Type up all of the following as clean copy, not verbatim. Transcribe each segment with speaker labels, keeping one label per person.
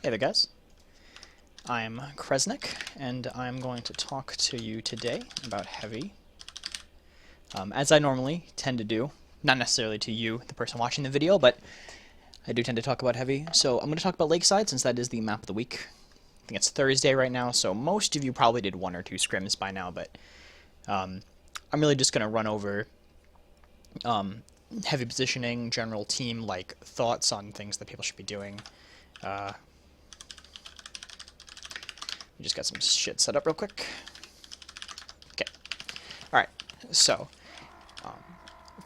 Speaker 1: Hey there guys, I'm Kresnik, and I'm going to talk to you today about Heavy, as I normally tend to do. Not necessarily to you, the person watching the video, but I do tend to talk about Heavy. So I'm going to talk about Lakeside, since that is the map of the week. I think it's Thursday right now, so most of you probably did 1 or 2 scrims by now, but I'm really just going to run over heavy positioning, general team, like, thoughts on things that people should be doing. We just got some shit set up real quick. Okay. Alright, so,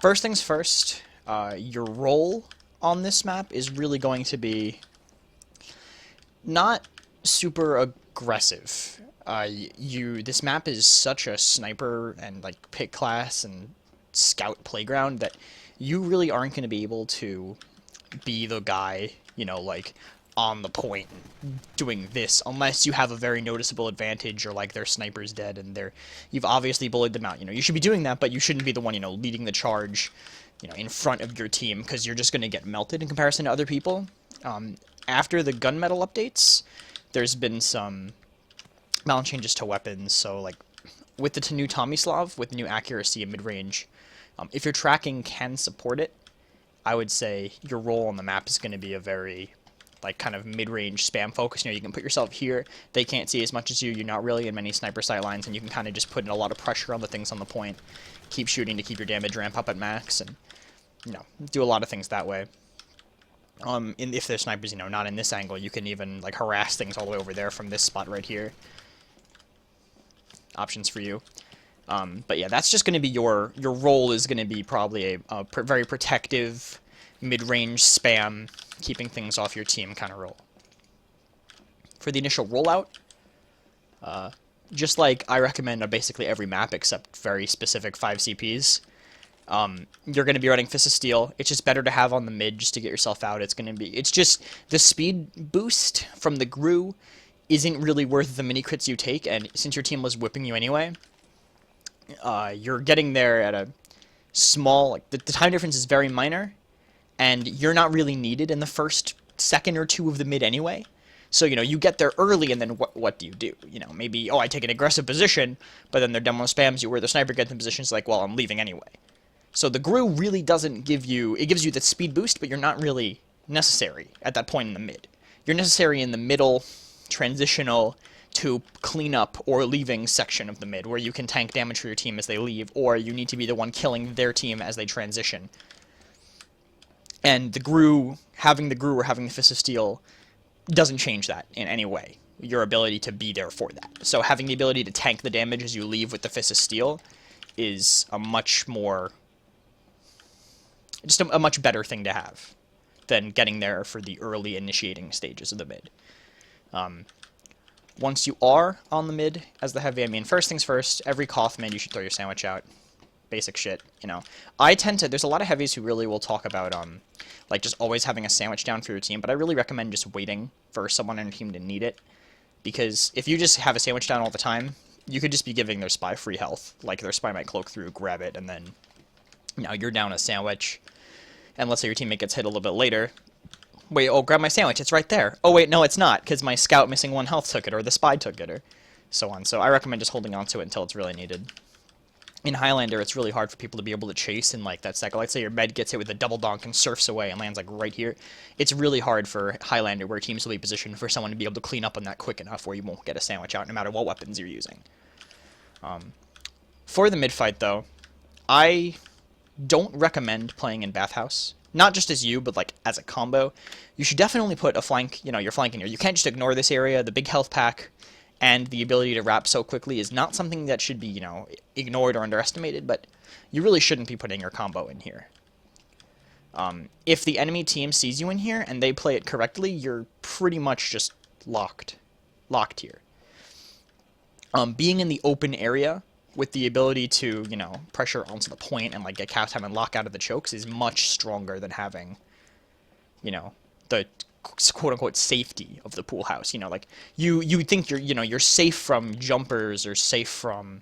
Speaker 1: first things first, your role on this map is really going to be not super aggressive. This map is such a sniper and, like, pick class and scout playground that you really aren't going to be able to be the guy, you know, like, on the point doing this unless you have a very noticeable advantage, or like their sniper's dead and you've obviously bullied them out. You know, you should be doing that, but you shouldn't be the one, you know, leading the charge, you know, in front of your team, because you're just going to get melted in comparison to other people. After the gunmetal updates, there's been some balance changes to weapons. So like with the new Tomislav, with new accuracy and mid-range, if your tracking can support it, I would say your role on the map is going to be a very, like, kind of mid-range spam focus. You know, you can put yourself here, they can't see as much as you, you're not really in many sniper sight lines, and you can kind of just put in a lot of pressure on the things on the point, keep shooting to keep your damage ramp up at max, and, you know, do a lot of things that way. If there's snipers, you know, not in this angle, you can even, like, harass things all the way over there from this spot right here. Options for you. But yeah, that's just going to be your role is going to be probably a very protective, mid-range spam, keeping things off your team kind of role. For the initial rollout, just like I recommend on basically every map except very specific 5 CPs, you're going to be running Fist of Steel. It's just better to have on the mid just to get yourself out. It's just the speed boost from the GRU isn't really worth the mini crits you take, and since your team was whipping you anyway, you're getting there at a small, like, the time difference is very minor, and you're not really needed in the first second or two of the mid anyway. So, you know, you get there early, and then what do? You know, maybe, I take an aggressive position, but then their demo spams you where the sniper gets in positions like, well, I'm leaving anyway. So the GRU really doesn't give you, it gives you the speed boost, but you're not really necessary at that point in the mid. You're necessary in the middle, transitional to clean up or leaving section of the mid, where you can tank damage for your team as they leave, or you need to be the one killing their team as they transition. And the GRU, having the GRU or having the Fist of Steel doesn't change that in any way, your ability to be there for that. So having the ability to tank the damage as you leave with the Fist of Steel is a much more, just a much better thing to have than getting there for the early initiating stages of the mid. Once you are on the mid as the heavy, I mean, first things first, every cough mid you should throw your sandwich out. Basic shit, you know. There's a lot of heavies who really will talk about, like, just always having a sandwich down for your team, but I really recommend just waiting for someone on your team to need it, because if you just have a sandwich down all the time, you could just be giving their spy free health. Like, their spy might cloak through, grab it, and then, you know, you're down a sandwich, and let's say your teammate gets hit a little bit later. Wait, grab my sandwich, it's right there. Oh, wait, no, it's not, because my scout missing 1 health took it, or the spy took it, or so on. So I recommend just holding on to it until it's really needed. In Highlander, it's really hard for people to be able to chase in, like, that cycle. Let's say your med gets hit with a double donk and surfs away and lands, like, right here. It's really hard for Highlander, where teams will be positioned, for someone to be able to clean up on that quick enough where you won't get a sandwich out no matter what weapons you're using. For the mid-fight, though, I don't recommend playing in Bathhouse. Not just as you, but, like, as a combo. You should definitely put a flank, you know, your flank in here. You can't just ignore this area. The big health pack and the ability to wrap so quickly is not something that should be, you know, ignored or underestimated, but you really shouldn't be putting your combo in here. If the enemy team sees you in here and they play it correctly, you're pretty much just locked here. Being in the open area with the ability to, you know, pressure onto the point and, like, get cast time and lock out of the chokes is much stronger than having, you know, the quote-unquote safety of the pool house. You know, like, you think you're safe from jumpers or safe from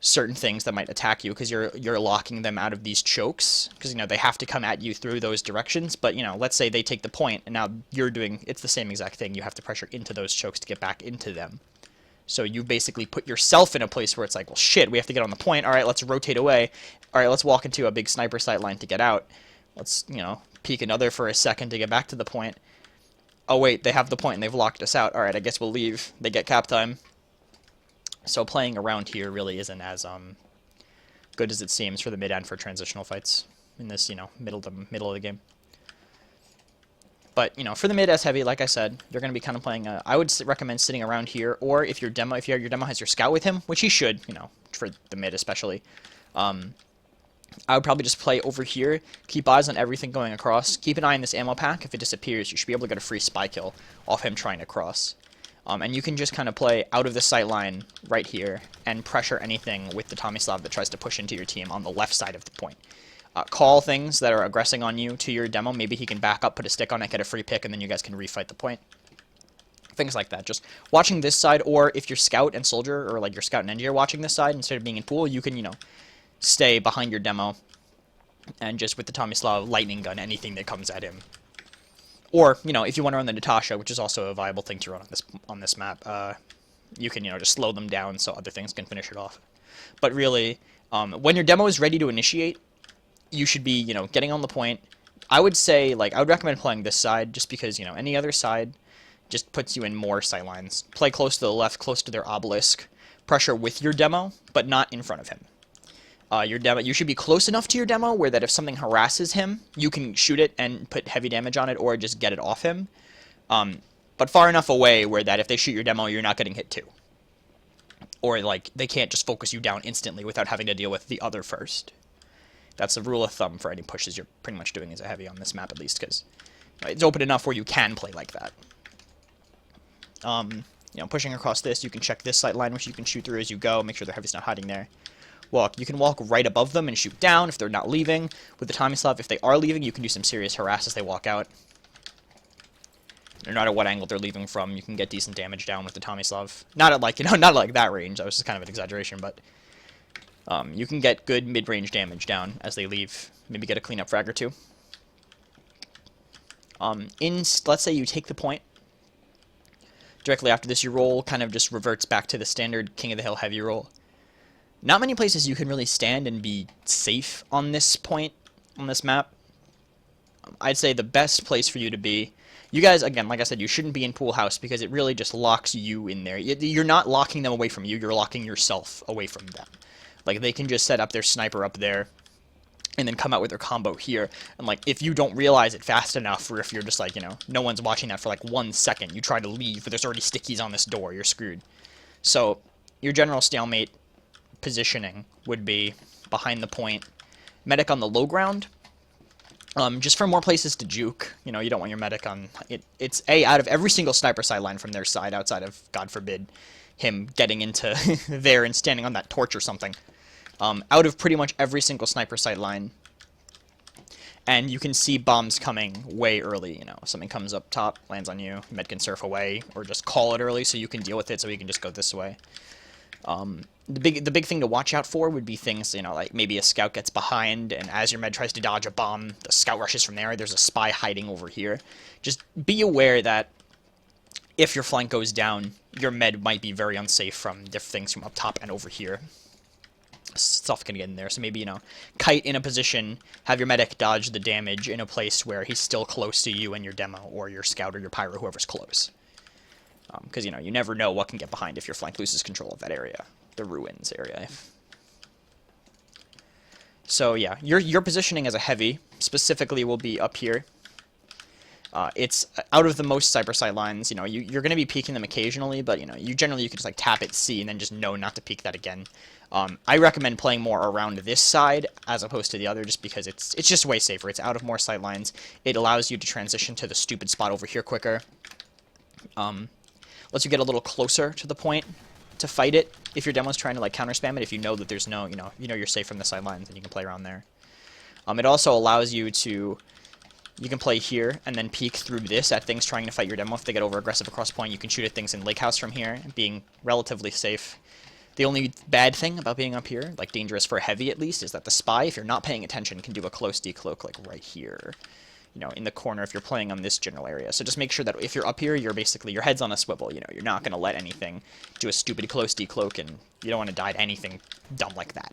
Speaker 1: certain things that might attack you, because you're locking them out of these chokes, because you know they have to come at you through those directions. But you know, let's say they take the point, and now you're doing it's the same exact thing. You have to pressure into those chokes to get back into them. So you basically put yourself in a place where it's like, well, shit, we have to get on the point. All right, let's rotate away. All right, let's walk into a big sniper sight line to get out. Let's, you know, peek another for a second to get back to the point. Oh wait, they have the point and they've locked us out. All right, I guess we'll leave. They get cap time. So playing around here really isn't as good as it seems for the mid and for transitional fights in this, you know, middle of the game. But, you know, for the mid as heavy, like I said, you're going to be kind of playing, I would recommend sitting around here, or if your demo has your scout with him, which he should, you know, for the mid especially, I would probably just play over here, keep eyes on everything going across, keep an eye on this ammo pack. If it disappears, you should be able to get a free spy kill off him trying to cross. And you can just kind of play out of the sight line right here and pressure anything with the Tomislav that tries to push into your team on the left side of the point. Call things that are aggressing on you to your demo. Maybe he can back up, put a stick on it, get a free pick, and then you guys can refight the point. Things like that. Just watching this side, or if your scout and soldier, or like your scout and engineer watching this side instead of being in pool, you can, you know, stay behind your demo and just with the Tomislav lightning gun anything that comes at him. Or, you know, if you want to run the Natasha, which is also a viable thing to run on this map, you can, you know, just slow them down so other things can finish it off. But really, when your demo is ready to initiate, you should be, you know, getting on the point. I would say, like, I would recommend playing this side just because, you know, any other side just puts you in more sight lines. Play close to the left, close to their obelisk. Pressure with your demo, but not in front of him. Your demo, you should be close enough to your demo where that if something harasses him, you can shoot it and put heavy damage on it, or just get it off him. But far enough away where that if they shoot your demo, you're not getting hit too. Or, like, they can't just focus you down instantly without having to deal with the other first. That's a rule of thumb for any pushes you're pretty much doing as a heavy on this map, at least, because it's open enough where you can play like that. You know, pushing across this, you can check this sight line, which you can shoot through as you go, make sure their heavy's not hiding there. You can walk right above them and shoot down if they're not leaving. With the Tomislav, if they are leaving, you can do some serious harass as they walk out. No matter what angle they're leaving from, you can get decent damage down with the Tomislav. Not at, like, you know, not at, like, that range. That was just kind of an exaggeration, but you can get good mid-range damage down as they leave. Maybe get a cleanup frag or two. Let's say you take the point. Directly after this, your roll kind of just reverts back to the standard King of the Hill heavy roll. Not many places you can really stand and be safe on this point, on this map. I'd say the best place for you to be, you guys, again, like I said, you shouldn't be in pool house because it really just locks you in there. You're not locking them away from you, you're locking yourself away from them. Like, they can just set up their sniper up there and then come out with their combo here. And, like, if you don't realize it fast enough, or if you're just like, you know, no one's watching that for like 1 second, you try to leave, but there's already stickies on this door, you're screwed. So, your general stalemate positioning would be behind the point, medic on the low ground, just for more places to juke. You know, you don't want your medic on it. It's out of every single sniper sideline from their side, outside of, God forbid, him getting into there and standing on that torch or something. Out of pretty much every single sniper sideline, and you can see bombs coming way early. You know, something comes up top, lands on you, med can surf away, or just call it early so you can deal with it, so you can just go this way. The big thing to watch out for would be things, you know, like maybe a scout gets behind, and as your med tries to dodge a bomb, the scout rushes from there. There's a spy hiding over here. Just be aware that if your flank goes down, your med might be very unsafe from different things from up top and over here. Stuff can get in there, so maybe, you know, kite in a position, have your medic dodge the damage in a place where he's still close to you and your demo, or your scout or your pyro, whoever's close. Because, you know, you never know what can get behind if your flank loses control of that area. The ruins area. So, yeah, your positioning as a heavy, specifically, will be up here. It's out of the most sniper sight lines. You know, you're going to be peeking them occasionally, but, you know, you can just, like, tap it C and then just know not to peek that again. I recommend playing more around this side as opposed to the other, just because it's just way safer. It's out of more sight lines. It allows you to transition to the stupid spot over here quicker. Lets you get a little closer to the point to fight it if your demo's trying to, like, counter spam it. If you know that there's no, you know you're safe from the sidelines, and you can play around there. It also allows you to, you can play here and then peek through this at things trying to fight your demo. If they get over aggressive across point, you can shoot at things in Lake House from here, being relatively safe. The only bad thing about being up here, like dangerous for heavy at least, is that the spy, if you're not paying attention, can do a close decloak like right here. You know, in the corner if you're playing on this general area. So just make sure that if you're up here, you're basically, your head's on a swivel. You know, you're not going to let anything do a stupid close decloak, and you don't want to die to anything dumb like that.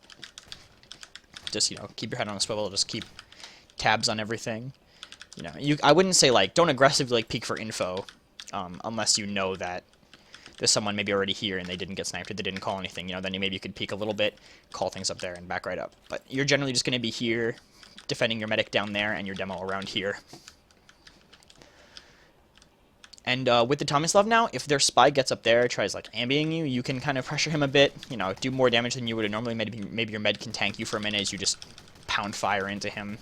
Speaker 1: Just, you know, keep your head on a swivel, just keep tabs on everything. You know, I wouldn't say, like, don't aggressively, like, peek for info, unless you know that there's someone maybe already here and they didn't get sniped or they didn't call anything. You know, then maybe you could peek a little bit, call things up there, and back right up. But you're generally just going to be here, defending your medic down there and your demo around here. And with the Tomislav now, if their spy gets up there, tries like ambying you, you can kind of pressure him a bit, you know, do more damage than you would have normally. Maybe your med can tank you for a minute as you just pound fire into him,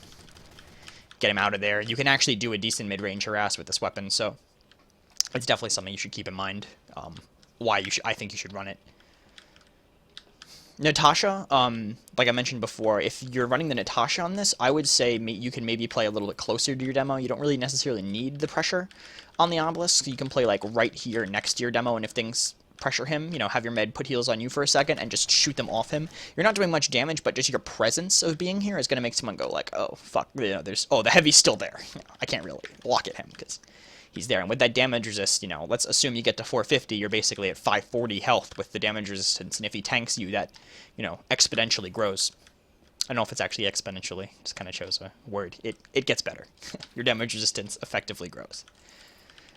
Speaker 1: get him out of there. You can actually do a decent mid-range harass with this weapon, so it's definitely something you should keep in mind. Why I think you should run it. Natasha, like I mentioned before, if you're running the Natasha on this, I would say you can maybe play a little bit closer to your demo. You don't really necessarily need the pressure on the obelisk. You can play like right here next to your demo, and if things pressure him, you know, have your med put heals on you for a second and just shoot them off him. You're not doing much damage, but just your presence of being here is going to make someone go like, oh, fuck, you know, the heavy's still there. You know, I can't really block at him because he's there. And with that damage resist, you know, let's assume you get to 450, you're basically at 540 health with the damage resistance, and if he tanks you, that, you know, exponentially grows. I don't know if it's actually exponentially, just kind of shows a word. It gets better. Your damage resistance effectively grows.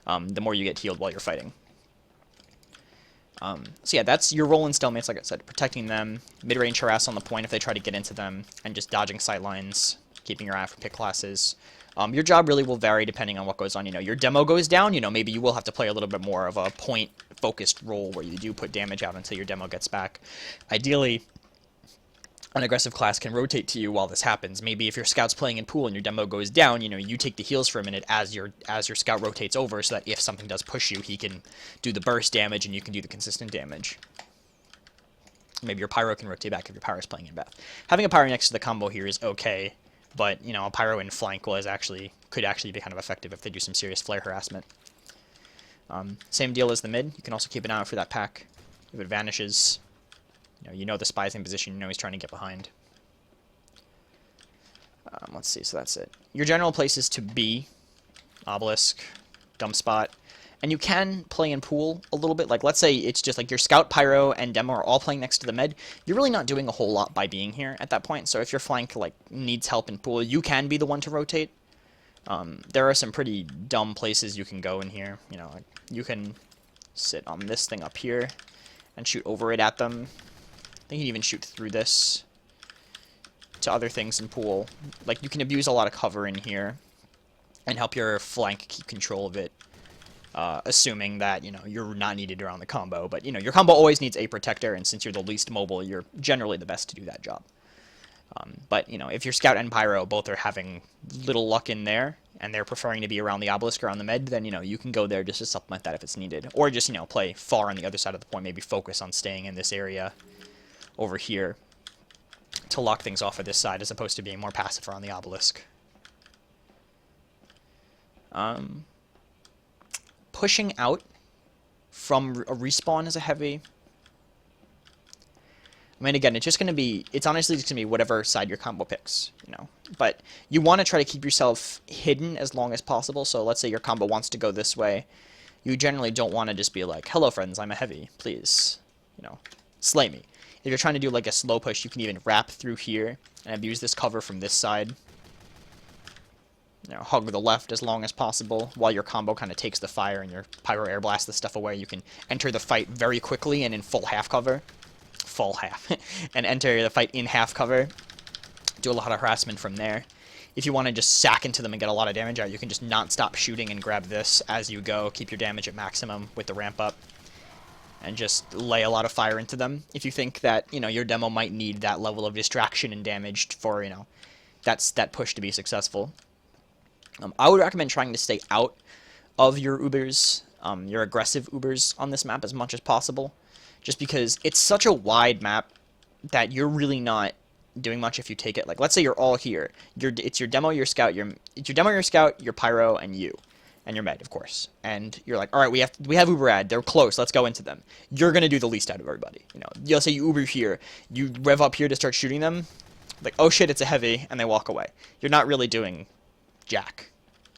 Speaker 1: The more you get healed while you're fighting. So yeah, that's your role in stalemates, like I said, protecting them, mid-range harass on the point if they try to get into them, and just dodging sightlines, keeping your eye for pick classes. Your job really will vary depending on what goes on. You know, your demo goes down, you know, maybe you will have to play a little bit more of a point-focused role where you do put damage out until your demo gets back. Ideally, an aggressive class can rotate to you while this happens. Maybe if your scout's playing in pool and your demo goes down, you know, you take the heals for a minute as your scout rotates over, so that if something does push you, he can do the burst damage and you can do the consistent damage. Maybe your pyro can rotate back if your pyro's playing in Beth. Having a pyro next to the combo here is okay, but you know, a pyro in flank could actually be kind of effective if they do some serious flare harassment. Same deal as the mid. You can also keep an eye out for that pack. If it vanishes, you know the spy's in position, you know he's trying to get behind. Let's see, so that's it. Your general place is to B, obelisk, dump spot, and you can play in pool a little bit. Like, let's say it's just like your scout, pyro, and demo are all playing next to the med. You're really not doing a whole lot by being here at that point, so if your flank like needs help in pool, you can be the one to rotate. There are some pretty dumb places you can go in here. You know, like you can sit on this thing up here and shoot over it at them. I think you can even shoot through this to other things in pool. Like, you can abuse a lot of cover in here and help your flank keep control of it, assuming that, you know, you're not needed around the combo. But, you know, your combo always needs a protector, and since you're the least mobile, you're generally the best to do that job. But, you know, if your scout and pyro both are having little luck in there, and they're preferring to be around the obelisk or on the med, then, you know, you can go there just to supplement that if it's needed. Or just, you know, play far on the other side of the point, maybe focus on staying in this area over here to lock things off at this side, as opposed to being more passive around the obelisk. Pushing out from a respawn is a heavy. I mean, again, it's honestly just going to be whatever side your combo picks, you know. But you want to try to keep yourself hidden as long as possible. So let's say your combo wants to go this way. You generally don't want to just be like, hello friends, I'm a heavy, please, you know, slay me. If you're trying to do like a slow push, you can even wrap through here and abuse this cover from this side. You know, hug the left as long as possible while your combo kind of takes the fire and your pyro air blast the stuff away. You can enter the fight very quickly and in full half cover. Full half. And enter the fight in half cover. Do a lot of harassment from there. If you want to just sack into them and get a lot of damage out, you can just not stop shooting and grab this as you go. Keep your damage at maximum with the ramp up. And just lay a lot of fire into them. If you think that, you know, your demo might need that level of distraction and damage for, you know, that push to be successful. I would recommend trying to stay out of your Ubers, your aggressive Ubers on this map as much as possible. Just because it's such a wide map that you're really not doing much if you take it. Like, let's say you're all here. It's your demo, your scout, your pyro, and you. and you're med, of course, and you're like, all right, we have Uber ad, they're close, let's go into them. You're gonna do the least out of everybody. You know, you'll say you Uber here, you rev up here to start shooting them, like, oh shit, it's a heavy, and they walk away. You're not really doing jack,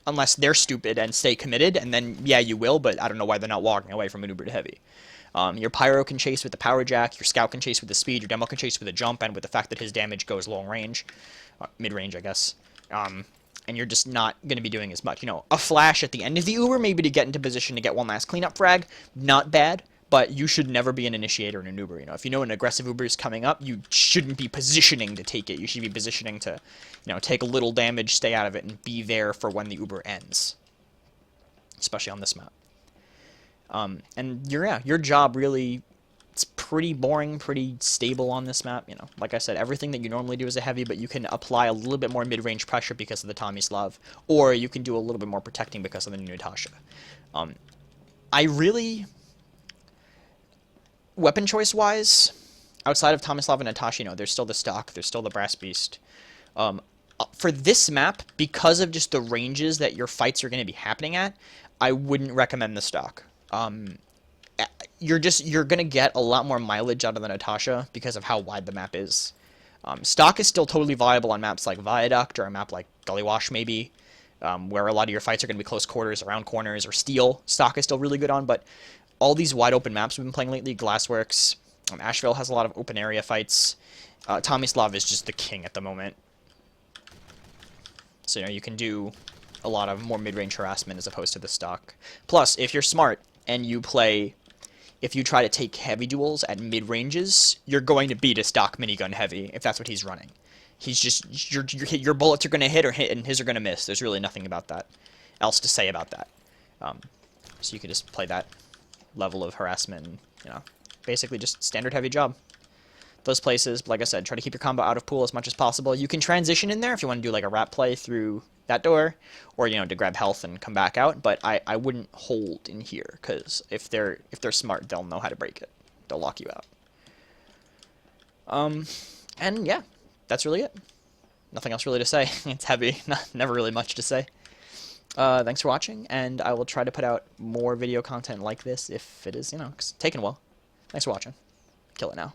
Speaker 1: unless they're stupid and stay committed, and then yeah, you will. But I don't know why they're not walking away from an Uber to heavy. Your pyro can chase with the power jack, your scout can chase with the speed, your demo can chase with the jump, and with the fact that his damage goes long range, mid range, I guess. And you're just not going to be doing as much. You know, a flash at the end of the Uber, maybe to get into position to get one last cleanup frag, not bad, but you should never be an initiator in an Uber. You know, if you know an aggressive Uber is coming up, you shouldn't be positioning to take it. You should be positioning to, you know, take a little damage, stay out of it, and be there for when the Uber ends, especially on this map. And your job really, it's pretty boring, pretty stable on this map. You know, like I said, everything that you normally do as a heavy, but you can apply a little bit more mid-range pressure because of the Tomislav, or you can do a little bit more protecting because of the new Natasha. I really, weapon choice-wise, outside of Tomislav and Natasha, you know, there's still the stock, there's still the Brass Beast. For this map, because of just the ranges that your fights are going to be happening at, I wouldn't recommend the stock. You're going to get a lot more mileage out of the Natasha because of how wide the map is. Stock is still totally viable on maps like Viaduct or a map like Gully Wash maybe, where a lot of your fights are going to be close quarters, around corners, or Steel. Stock is still really good on, but all these wide open maps we've been playing lately, Glassworks, Asheville has a lot of open area fights. Tomislav is just the king at the moment. So, you know, you can do a lot of more mid-range harassment as opposed to the stock. Plus, if you're smart and you play, if you try to take heavy duels at mid-ranges, you're going to beat a stock minigun heavy if that's what he's running. He's just, your bullets are going to hit and his are going to miss. There's really nothing about that else to say about that. So you can just play that level of harassment and, you know, basically just standard heavy job. Those places, like I said, try to keep your combo out of pool as much as possible. You can transition in there if you want to do like a wrap play through that door, or, you know, to grab health and come back out, but I wouldn't hold in here, because if they're smart, they'll know how to break it. They'll lock you out. And yeah, that's really it. Nothing else really to say. It's heavy, never really much to say. Thanks for watching, and I will try to put out more video content like this if it is, you know, taking a while. Thanks for watching. Kill it now.